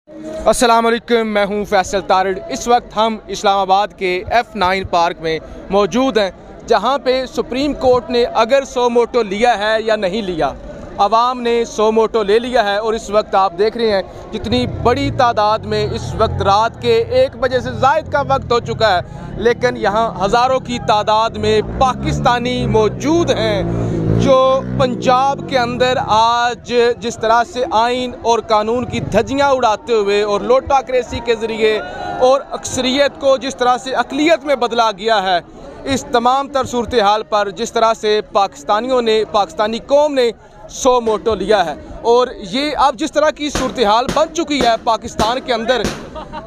अस्सलाम वालेकुम, मैं हूं फैसल तारिड़। इस वक्त हम इस्लामाबाद के F9 पार्क में मौजूद हैं, जहां पे सुप्रीम कोर्ट ने अगर सो मोटो लिया है या नहीं लिया। आवाम ने सो मोटो ले लिया है और इस वक्त आप देख रहे हैं कितनी बड़ी तादाद में इस वक्त रात के 1 बजे से ज़ायद का वक्त हो चुका है, लेकिन यहाँ हज़ारों की तादाद में पाकिस्तानी मौजूद हैं जो पंजाब के अंदर आज जिस तरह से आइन और कानून की धज्जियाँ उड़ाते हुए और लोटाक्रेसी के ज़रिए और अक्सरियत को जिस तरह से अक़लियत में बदला गया है, इस तमाम तर सूरत हाल पर जिस तरह से पाकिस्तानी कौम ने सो मोटो लिया है और ये अब जिस तरह की सूरत हाल बन चुकी है पाकिस्तान के अंदर,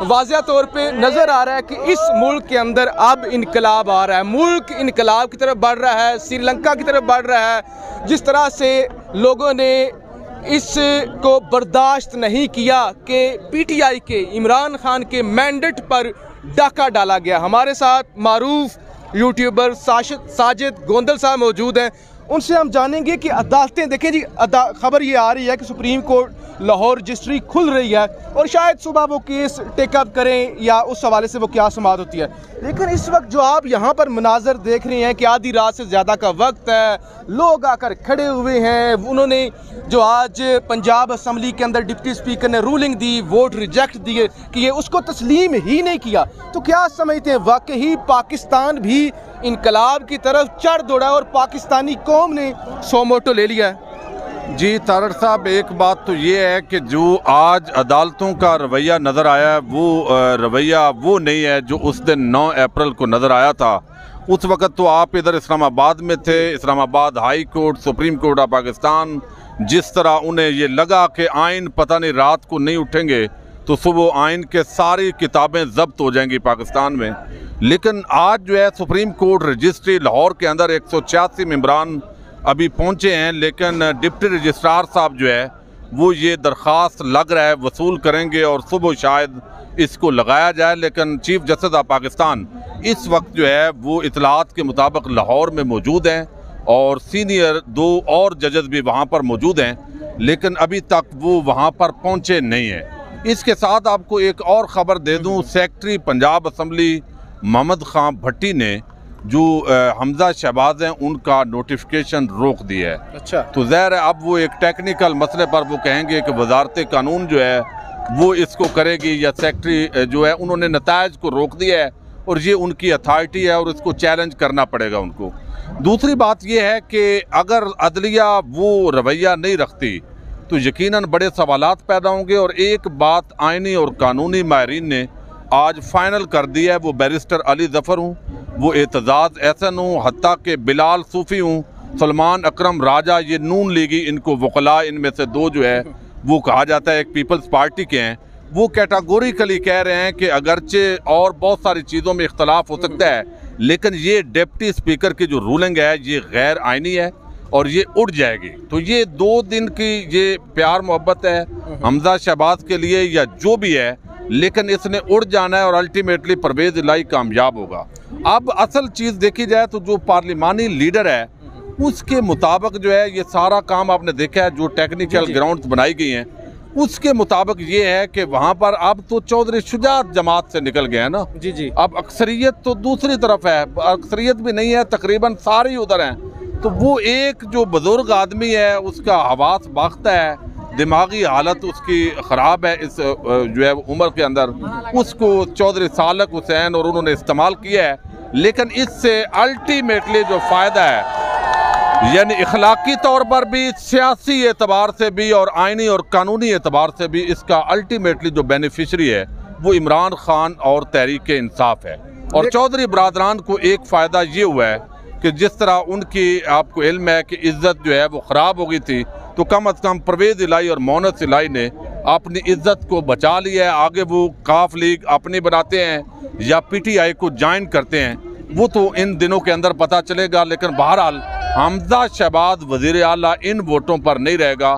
वाज़िया तौर पे नज़र आ रहा है कि इस मुल्क के अंदर अब इनकलाब आ रहा है। मुल्क इनकलाब की तरफ बढ़ रहा है, श्रीलंका की तरफ बढ़ रहा है। जिस तरह से लोगों ने इसको बर्दाश्त नहीं किया कि PTI के इमरान खान के मैंडेट पर डाका डाला गया। हमारे साथ मारूफ यूट्यूबर साजिद गोंदल साहब मौजूद हैं, उनसे हम जानेंगे कि अदालतें देखें जी। खबर ये आ रही है कि सुप्रीम कोर्ट लाहौर रजिस्ट्री खुल रही है और शायद सुबह वो केस टेकअप करें या उस हवाले से वो क्या समाअत होती है, लेकिन इस वक्त जो आप यहाँ पर मनाजर देख रहे हैं कि आधी रात से ज़्यादा का वक्त है, लोग आकर खड़े हुए हैं। उन्होंने जो आज पंजाब असम्बली के अंदर डिप्टी स्पीकर ने रूलिंग दी, वोट रिजेक्ट दिए कि ये उसको तस्लीम ही नहीं किया, तो क्या समझते हैं वाकई पाकिस्तान भी इनकलाब की तरफ चढ़ दौड़ा और पाकिस्तानी कौम ने सो मोटो ले लिया है? जी तारड़ साहब, एक बात तो ये है कि जो आज अदालतों का रवैया नज़र आया है वो रवैया वो नहीं है जो उस दिन 9 अप्रैल को नज़र आया था। उस वक़्त तो आप इधर इस्लामाबाद में थे। Islamabad high court, supreme court of Pakistan, जिस तरह उन्हें ये लगा कि आइन पता नहीं रात को नहीं उठेंगे तो सुबह आइन के सारी किताबें जब्त हो जाएंगी पाकिस्तान में। लेकिन आज जो है सुप्रीम कोर्ट रजिस्ट्री लाहौर के अंदर 186 मेंबरान अभी पहुंचे हैं, लेकिन डिप्टी रजिस्ट्रार साहब जो है वो ये दरख्वास्त लग रहा है वसूल करेंगे और सुबह शायद इसको लगाया जाए। लेकिन चीफ जस्टिस ऑफ पाकिस्तान इस वक्त जो है वो इतलात के मुताबिक लाहौर में मौजूद हैं और सीनियर 2 और जजेस भी वहाँ पर मौजूद हैं, लेकिन अभी तक वो वहाँ पर पहुँचे नहीं हैं। इसके साथ आपको एक और ख़बर दे दूँ, सेक्रेटरी पंजाब असम्बली मोहम्मद खान भट्टी ने जो हमजा शहबाज हैं उनका नोटिफिकेशन रोक दिया है। अच्छा, तो ज़ाहिर है अब वो एक टेक्निकल मसले पर वो कहेंगे कि वजारत कानून जो है वो इसको करेगी या सेक्रेटरी जो है उन्होंने नतायज को रोक दिया है और ये उनकी अथॉरिटी है और इसको चैलेंज करना पड़ेगा उनको। दूसरी बात ये है कि अगर अदलिया वो रवैया नहीं रखती तो यकीनन बड़े सवालात पैदा होंगे। और एक बात आइनी और कानूनी माहिरीन ने आज फाइनल कर दिया है, वो बैरिस्टर अली ज़फ़र हूँ, वो एतजाज़ एहसन हूँ, हत्ता के बिलाल सूफ़ी हूँ, सलमान अकरम राजा, ये नून लीगी इनको वकला इनमें से 2 जो है वो कहा जाता है एक पीपल्स पार्टी के हैं, वो कैटागोरिकली कह रहे हैं कि अगरचे और बहुत सारी चीज़ों में इख्तलाफ हो सकता है, लेकिन ये डिप्टी स्पीकर की जो रूलिंग है ये गैर आइनी है और ये उड़ जाएगी। तो ये 2 दिन की ये प्यार मोहब्बत है हमजा शहबाज के लिए या जो भी है, लेकिन इसने उड़ जाना है और अल्टीमेटली परवेज़ इलाही कामयाब होगा। अब असल चीज़ देखी जाए तो जो पार्लिमानी लीडर है उसके मुताबिक जो है ये सारा काम आपने देखा है, जो टेक्निकल ग्राउंड्स बनाई गई हैं उसके मुताबिक ये है कि वहाँ पर अब तो चौधरी शुजात जमात से निकल गए हैं ना। जी। अब अक्सरियत तो दूसरी तरफ है, अक्सरियत भी नहीं है, तकरीबन सारे उधर हैं। तो वो एक जो बुजुर्ग आदमी है उसका हवास बाख्ता है, दिमागी हालत उसकी ख़राब है इस जो है उम्र के अंदर, उसको चौधरी सालक हुसैन और उन्होंने इस्तेमाल किया है। लेकिन इससे अल्टीमेटली जो फ़ायदा है यानी इखलाकी तौर पर भी, सियासी एतबार से भी और आइनी और कानूनी एतबार से भी इसका अल्टीमेटली जो बेनिफिशरी है वो इमरान खान और तहरीक इंसाफ है। और चौधरी बरादरान को एक फ़ायदा ये हुआ है कि जिस तरह उनकी आपको इल्म है कि इज़्ज़त जो है वो ख़राब हो गई थी, तो कम अज़ कम परवेज़ इलाही और मोहनस इलाही ने अपनी इज़्ज़त को बचा लिया है। आगे वो काफ लीग अपनी बनाते हैं या PTI को ज्वाइन करते हैं वो तो इन दिनों के अंदर पता चलेगा। लेकिन बहरहाल हमजा शहबाज वज़ीर आला इन वोटों पर नहीं रहेगा,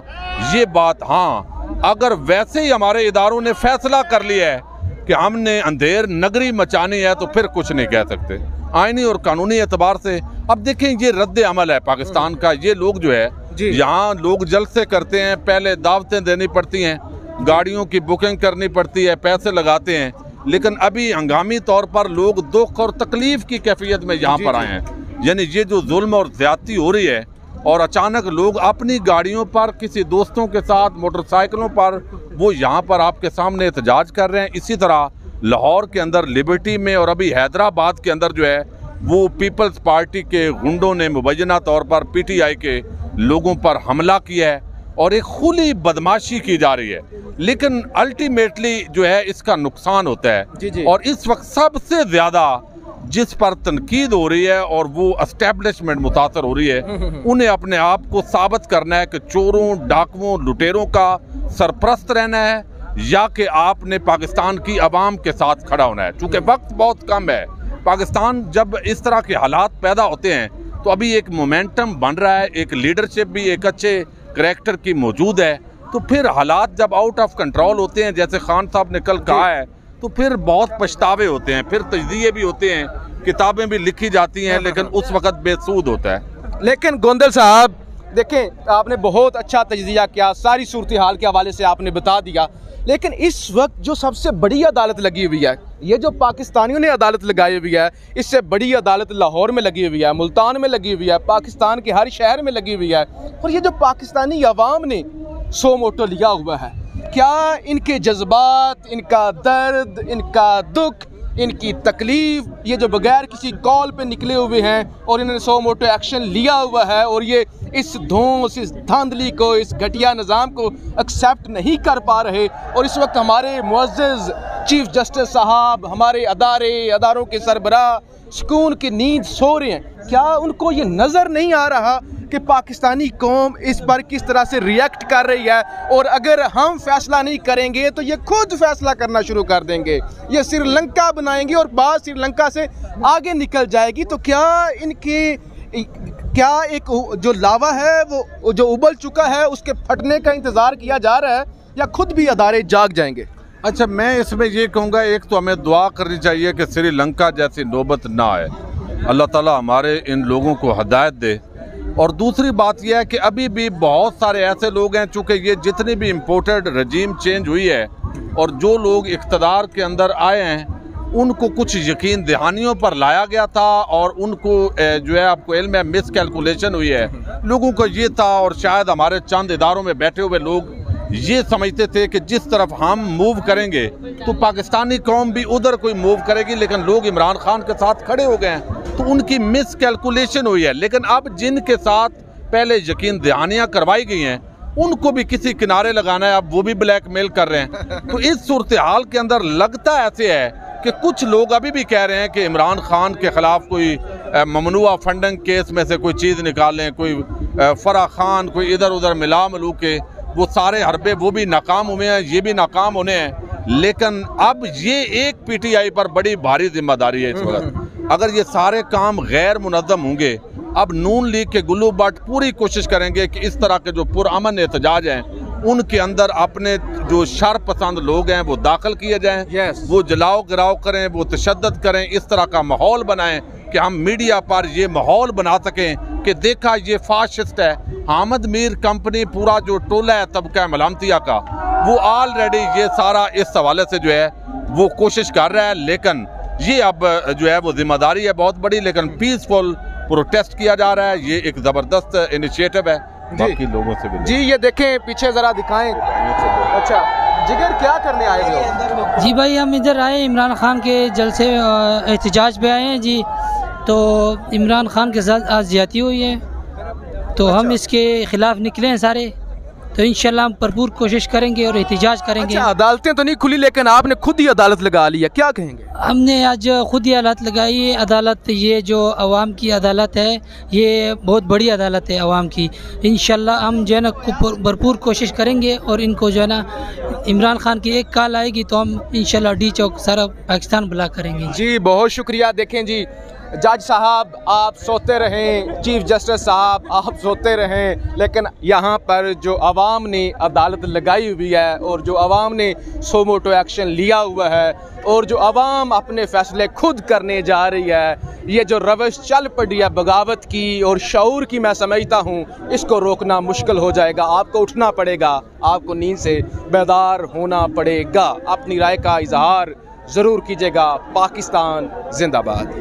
ये बात। हाँ, अगर वैसे ही हमारे इदारों ने फैसला कर लिया है कि हमने अंधेर नगरी मचानी है तो फिर कुछ नहीं कह सकते आइनी और कानूनी एतबार से। अब देखें ये रद्द अमल है पाकिस्तान का। ये लोग जो है यहाँ लोग जलसे करते हैं, पहले दावतें देनी पड़ती हैं, गाड़ियों की बुकिंग करनी पड़ती है, पैसे लगाते हैं। लेकिन अभी हंगामी तौर पर लोग दुख और तकलीफ की कैफियत में यहाँ पर आए हैं। यानी ये जो जुल्म और ज्यादती हो रही है और अचानक लोग अपनी गाड़ियों पर किसी दोस्तों के साथ मोटरसाइकिलों पर वो यहाँ पर आपके सामने एहतजाज कर रहे हैं। इसी तरह लाहौर के अंदर लिबर्टी में और अभी हैदराबाद के अंदर जो है वो पीपल्स पार्टी के गुंडों ने मुबैना तौर पर PTI के लोगों पर हमला किया है और एक खुली बदमाशी की जा रही है। लेकिन अल्टीमेटली जो है इसका नुकसान होता है। और इस वक्त सबसे ज़्यादा जिस पर तनकीद हो रही है और वो एस्टेब्लिशमेंट मुतासर हो रही है, उन्हें अपने आप को साबित करना है कि चोरों, डाकुओं, लुटेरों का सरपरस्त रहना है या कि आपने पाकिस्तान की आवाम के साथ खड़ा होना है। चूँकि वक्त बहुत कम है, पाकिस्तान जब इस तरह के हालात पैदा होते हैं तो अभी एक मोमेंटम बन रहा है, एक लीडरशिप भी एक अच्छे करैक्टर की मौजूद है, तो फिर हालात जब आउट ऑफ कंट्रोल होते हैं, जैसे खान साहब ने कल कहा है, तो फिर बहुत पछतावे होते हैं, फिर तजज़िये भी होते हैं, किताबें भी लिखी जाती हैं, लेकिन उस वक़्त बेसूद होता है। लेकिन गोंदल साहब देखें, आपने बहुत अच्छा तजज़िया किया, सारी सूरत हाल के हवाले से आपने बता दिया। लेकिन इस वक्त जो सबसे बड़ी अदालत लगी हुई है, ये जो पाकिस्तानियों ने अदालत लगाई हुई है, इससे बड़ी अदालत लाहौर में लगी हुई है, मुल्तान में लगी हुई है, पाकिस्तान के हर शहर में लगी हुई है। और ये जो पाकिस्तानी अवाम ने सो मोटो लिया हुआ है, क्या इनके जज्बात, इनका दर्द, इनका दुख, इनकी तकलीफ, ये जो बगैर किसी कॉल पे निकले हुए हैं और इन्होंने सो मोटो एक्शन लिया हुआ है और ये इस धौंस, इस धांधली को, इस घटिया निज़ाम को एक्सेप्ट नहीं कर पा रहे, और इस वक्त हमारे मुअज़्ज़ज़ चीफ जस्टिस साहब, हमारे अदारों के सरबराह सुकून की नींद सो रहे हैं, क्या उनको ये नज़र नहीं आ रहा कि पाकिस्तानी कौम इस पर किस तरह से रिएक्ट कर रही है? और अगर हम फैसला नहीं करेंगे तो ये खुद फैसला करना शुरू कर देंगे, ये श्रीलंका बनाएंगे और बात श्रीलंका से आगे निकल जाएगी। तो क्या एक जो लावा है वो जो उबल चुका है उसके फटने का इंतज़ार किया जा रहा है, या खुद भी अदारे जाग जाएंगे? अच्छा, मैं इसमें ये कहूँगा, एक तो हमें दुआ करनी चाहिए कि श्रीलंका जैसी नौबत ना आए, अल्लाह ताला हमारे इन लोगों को हिदायत दे। और दूसरी बात यह है कि अभी भी बहुत सारे ऐसे लोग हैं, चूँकि ये जितनी भी इम्पोर्टेड रजीम चेंज हुई है और जो लोग इक़्तिदार के अंदर आए हैं उनको कुछ यकीन दहानियों पर लाया गया था और उनको जो है आपको इल्म है मिस कैलकुलेशन हुई है। लोगों को ये था, और शायद हमारे चंद इदारों में बैठे हुए लोग ये समझते थे कि जिस तरफ हम मूव करेंगे तो पाकिस्तानी कौम भी उधर कोई मूव करेगी, लेकिन लोग इमरान खान के साथ खड़े हो गए हैं, तो उनकी मिस कैलकुलेशन हुई है। लेकिन अब जिनके साथ पहले यकीन दहानियाँ करवाई गई हैं उनको भी किसी किनारे लगाना है, अब वो भी ब्लैकमेल कर रहे हैं। तो इस सूरत हाल के अंदर लगता ऐसे है कि कुछ लोग अभी भी कह रहे हैं कि इमरान खान के ख़िलाफ़ कोई ममनुआ फंडिंग केस में से कोई चीज़ निकालें, कोई फराह खान, कोई इधर उधर मिला मिलू के वो सारे हरबे वो भी नाकाम हुए हैं, ये भी नाकाम होने हैं। लेकिन अब ये एक PTI पर बड़ी भारी जिम्मेदारी है इस वक्त। अगर ये सारे काम गैर मुनज़्ज़म होंगे, अब नून लीग के गुल्लू भट्ट पूरी कोशिश करेंगे कि इस तरह के जो पुरअमन एहतजाज हैं उनके अंदर अपने जो शर पसंद लोग हैं वो दाखिल किए जाएं, वो जलाओ गिराओ करें, वो तशद्दुद करें, इस तरह का माहौल बनाएं कि हम मीडिया पर ये माहौल बना सकें कि देखा ये फाशिस्ट है। हामिद मीर कंपनी पूरा जो टोला है तबका मलामतिया का, वो ऑलरेडी ये सारा इस हवाले से जो है वो कोशिश कर रहा है। लेकिन ये अब जो है वो जिम्मेदारी है बहुत बड़ी, लेकिन पीसफुल प्रोटेस्ट किया जा रहा है। ये एक ज़बरदस्त इनिशिएटिव है बाकी लोगों से भी। जी ये देखें, पीछे ज़रा दिखाएं। अच्छा जिगर, क्या करने आए हो? जी भाई, हम इधर आए इमरान खान के जलसे एहतजाज पे आए हैं जी। तो इमरान खान के साथ आज ज्यादती हुई है, तो हम इसके खिलाफ निकले हैं सारे, तो इंशाल्लाह हम भरपूर कोशिश करेंगे और एहतजाज करेंगे। अच्छा, अदालतें तो नहीं खुली लेकिन आपने खुद ही अदालत लगा ली है, क्या कहेंगे? हमने आज खुद ही अदालत लगाई है। अदालत ये जो अवाम की अदालत है, ये बहुत बड़ी अदालत है अवाम की। इंशाल्लाह हम जो है ना भरपूर कोशिश करेंगे और इनको जो है ना इमरान खान की एक कॉल आएगी तो हम इंशाल्लाह डी चौक सारा पाकिस्तान ब्लॉक करेंगे। जी बहुत शुक्रिया। देखें जी, जज साहब आप सोते रहें, चीफ जस्टिस साहब आप सोते रहें, लेकिन यहाँ पर जो आवाम ने अदालत लगाई हुई है और जो आवाम ने सो मोटो एक्शन लिया हुआ है और जो आवाम अपने फ़ैसले खुद करने जा रही है, ये जो रवश चल पड़ी है बगावत की और शऊर की, मैं समझता हूँ इसको रोकना मुश्किल हो जाएगा। आपको उठना पड़ेगा, आपको नींद से बेदार होना पड़ेगा। अपनी राय का इजहार ज़रूर कीजिएगा। पाकिस्तान जिंदाबाद।